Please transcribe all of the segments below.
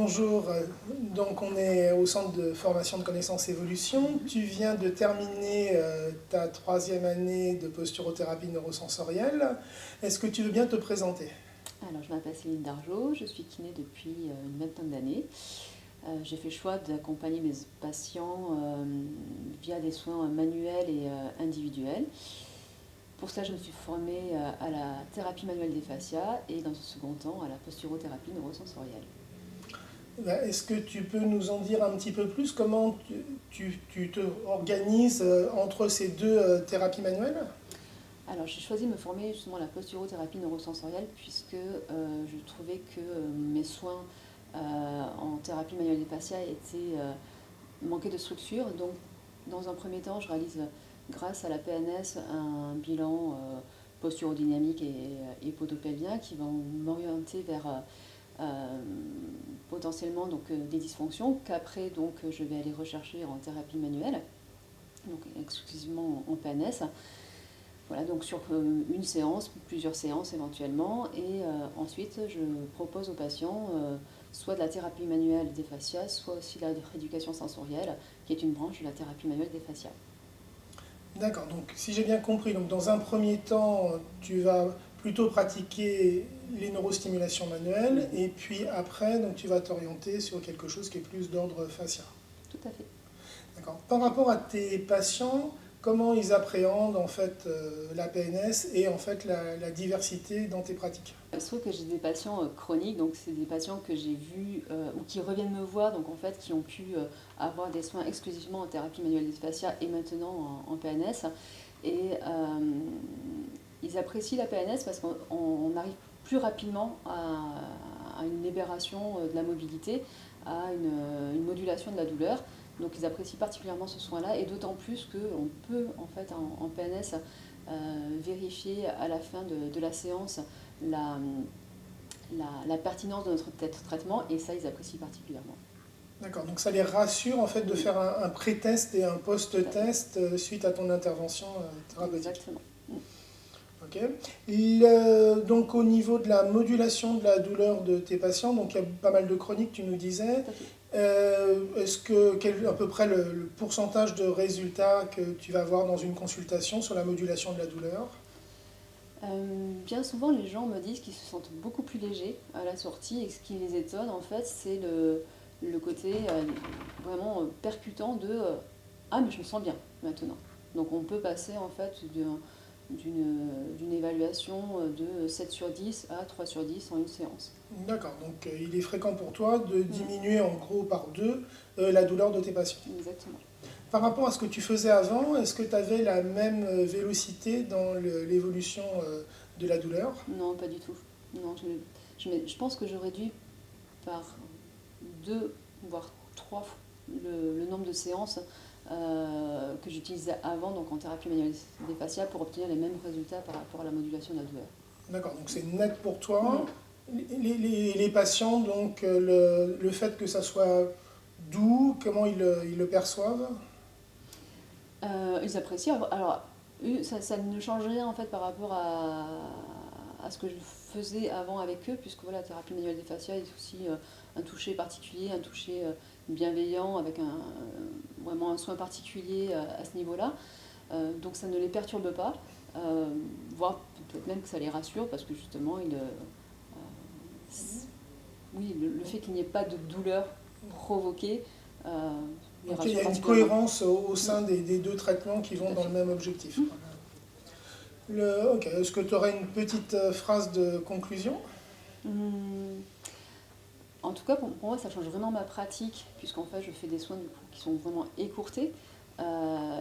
bonjour. Donc, on est au centre de formation de connaissances évolution. Tu viens de terminer ta 3e année de posturothérapie neurosensorielle. Est-ce que tu veux bien te présenter? Alors, je m'appelle Céline Dargeau, je suis kiné depuis une vingtaine d'années. J'ai fait le choix d'accompagner mes patients via des soins manuels et individuels. Pour cela, je me suis formée à la thérapie manuelle des fascias et dans un second temps à la posturothérapie neurosensorielle. Est-ce que tu peux nous en dire un petit peu plus? Comment tu te organises entre ces deux thérapies manuelles? Alors, j'ai choisi de me former justement à la posturothérapie neurosensorielle puisque je trouvais que mes soins en thérapie manuelle des fascias manquaient de structure. Donc, dans un premier temps, je réalise grâce à la PNS un bilan posturodynamique et podopelvien qui vont m'orienter vers potentiellement des dysfonctions qu'après je vais aller rechercher en thérapie manuelle, donc exclusivement en PNS. Voilà, donc sur une séance, plusieurs séances éventuellement, et ensuite je propose aux patients soit de la thérapie manuelle des fascias, soit aussi de la rééducation sensorielle, qui est une branche de la thérapie manuelle des fascias. D'accord, donc si j'ai bien compris, donc dans un premier temps, tu vas plutôt pratiquer les neurostimulations manuelles, et puis après, donc, tu vas t'orienter sur quelque chose qui est plus d'ordre fascia. Tout à fait. D'accord. Par rapport à tes patients, comment ils appréhendent en fait la PNS et en fait la diversité dans tes pratiques? Il se trouve que j'ai des patients chroniques, donc c'est des patients que j'ai vus ou qui reviennent me voir, donc en fait qui ont pu avoir des soins exclusivement en thérapie manuelle des fascias et maintenant en PNS. Et ils apprécient la PNS parce qu'on arrive plus rapidement à une libération de la mobilité, à une modulation de la douleur. Donc ils apprécient particulièrement ce soin-là, et d'autant plus qu'on peut en fait en PNS vérifier à la fin de la séance la, la pertinence de notre traitement, et ça ils apprécient particulièrement. D'accord, donc ça les rassure en fait de Oui, faire un pré-test et un tout à fait. post-test suite à ton intervention thérapeutique. Exactement. Ok. Donc au niveau de la modulation de la douleur de tes patients, donc il y a pas mal de chroniques, tu nous disais. Tout à fait. Est-ce que quel est à peu près le pourcentage de résultats que tu vas avoir dans une consultation sur la modulation de la douleur? Bien souvent, les gens me disent qu'ils se sentent beaucoup plus légers à la sortie, et ce qui les étonne, en fait, c'est le côté vraiment percutant de ah, mais je me sens bien maintenant. Donc, on peut passer en fait d'une évaluation de 7 sur 10 à 3 sur 10 en une séance. D'accord, donc il est fréquent pour toi de Mm, diminuer en gros par deux la douleur de tes patients. exactement. Par rapport à ce que tu faisais avant, est-ce que tu avais la même vélocité dans l'évolution de la douleur? Non, pas du tout. Non, je pense que je réduis par 2 voire 3 le nombre de séances que j'utilisais avant, donc en thérapie manuelle des fascias, pour obtenir les mêmes résultats par rapport à la modulation de la douleur. D'accord, donc c'est net pour toi. Mhm. Les patients, donc le fait que ça soit doux, comment ils le perçoivent? Ils apprécient. Alors, ça ne change rien en fait par rapport à ce que je faisais avant avec eux, puisque voilà, la thérapie manuelle des fascias est aussi un toucher particulier, un toucher bienveillant, avec vraiment un soin particulier à ce niveau-là. Donc ça ne les perturbe pas, euh, voire peut-être même que ça les rassure, parce que justement, oui, le fait qu'il n'y ait pas de douleur provoquée euh, les Donc il y rassure a une particulièrement. cohérence au Mm, sein des deux traitements qui tout vont à dans le fait. même objectif. Mm. Ok, est-ce que tu aurais une petite phrase de conclusion? Hum, En tout cas, pour moi, ça change vraiment ma pratique, puisqu'en fait, je fais des soins du coup, qui sont vraiment écourtés,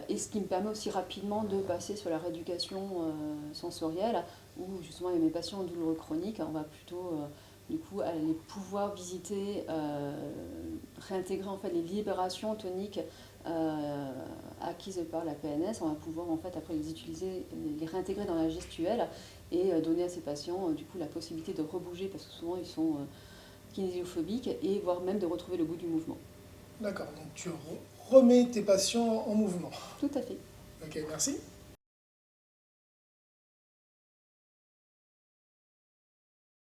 et ce qui me permet aussi rapidement de passer sur la rééducation sensorielle, où justement, il y a mes patients en douleur chronique, on va plutôt du coup aller pouvoir visiter, réintégrer en fait les libérations toniques acquises par la PNS. On va pouvoir en fait après les utiliser, les réintégrer dans la gestuelle, et donner à ces patients du coup la possibilité de rebouger, parce que souvent ils sont kinésiophobique, et voire même de retrouver le goût du mouvement. D'accord, donc tu remets tes patients en mouvement. Tout à fait. Ok, merci.